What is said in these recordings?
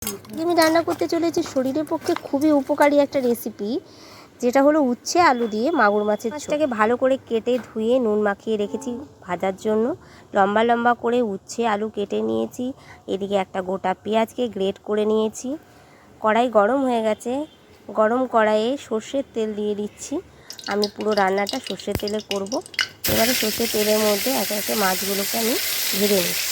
আমি রান্না করতে চলেছি শরীরের পক্ষে খুবই উপকারী একটা রেসিপি, যেটা হলো উচ্ছে আলু দিয়ে মাগুর মাছের ঝোল। মাছটাকে ভালো করে কেটে ধুয়ে নুন মাখিয়ে রেখেছি ভাজার জন্য। লম্বা লম্বা করে উচ্ছে আলু কেটে নিয়েছি। এদিকে একটা গোটা পেঁয়াজকে গ্রেট করে নিয়েছি। কড়াই গরম হয়ে গেছে, গরম কড়াইয়ে সর্ষের তেল দিয়ে দিচ্ছি। আমি পুরো রান্নাটা সর্ষের তেলে করব। এবারে সর্ষের তেলের মধ্যে একে একে মাছগুলোকে আমি ভেজে নিচ্ছি।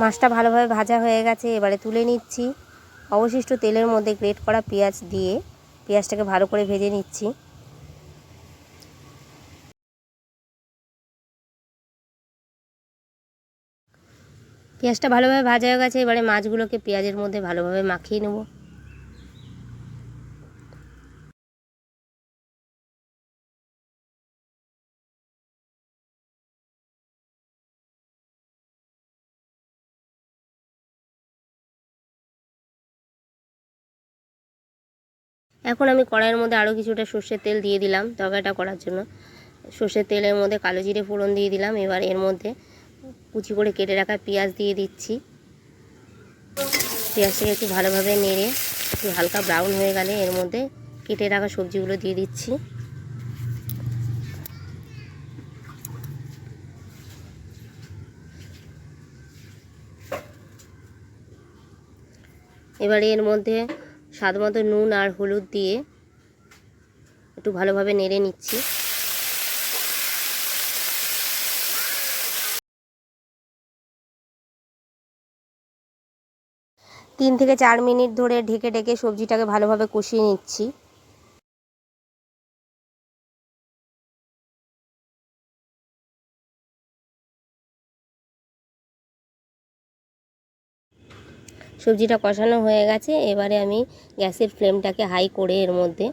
মাছটা ভালোভাবে ভাজা হয়ে গেছে, এবারে তুলে নিচ্ছি। অবশিষ্ট তেলের মধ্যে গ্রেট করা পেঁয়াজ দিয়ে পেঁয়াজটাকে ভালো করে ভেজে নিচ্ছি। পেঁয়াজটা ভালোভাবে ভাজা হয়ে গেছে, এবারে মাছগুলোকে পেঁয়াজের মধ্যে ভালোভাবে মাখিয়ে নেব। এখন আমি কড়াইয়ের মধ্যে আরও কিছুটা সর্ষের তেল দিয়ে দিলাম তরকারিটা করার জন্য। সর্ষের তেলের মধ্যে কালো জিরে ফোড়ন দিয়ে দিলাম। এবার এর মধ্যে কুচি করে কেটে রাখা পেঁয়াজ দিয়ে দিচ্ছি। পেঁয়াজটাকে একটু ভালোভাবে নেড়ে একটু হালকা ব্রাউন হয়ে গেলে এর মধ্যে কেটে রাখা সবজিগুলো দিয়ে দিচ্ছি। এবারে এর মধ্যে স্বাদ মতো নুন আর হলুদ দিয়ে একটু ভালোভাবে নেড়ে নিচ্ছি। তিন থেকে 4 মিনিট ধরে ঢেকে ঢেকে সবজিটাকে ভালোভাবে কষিয়ে নিচ্ছি। সবজিটা কষানো হয়ে গেছে, এবারে আমি গ্যাসের ফ্লেমটাকে হাই করে এর মধ্যে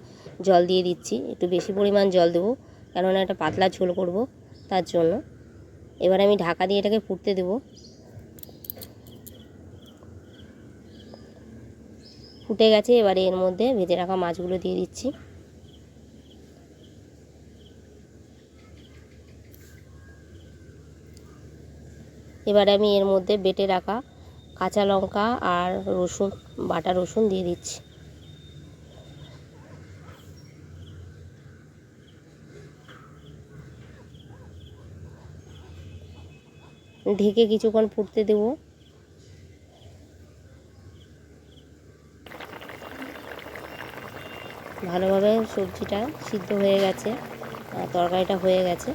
জল দিয়ে দিচ্ছি। একটু বেশি পরিমাণ জল দেবো, কেননা একটা পাতলা ঝোল করব তার জন্য। এবারে আমি ঢাকা দিয়ে এটাকে ফুটতে দেবো। ফুটে গেছে, এবারে এর মধ্যে ভেজে রাখা মাছগুলো দিয়ে দিচ্ছি। এবারে আমি এর মধ্যে বেটে রাখা কাঁচা লঙ্কা আর রসুন, বাটা রসুন দিয়ে দিচ্ছি। ঢেকে কিছুক্ষণ ফুটতে দেবো। ভালোভাবে সবজিটা সিদ্ধ হয়ে গেছে, তরকারিটা হয়ে গেছে।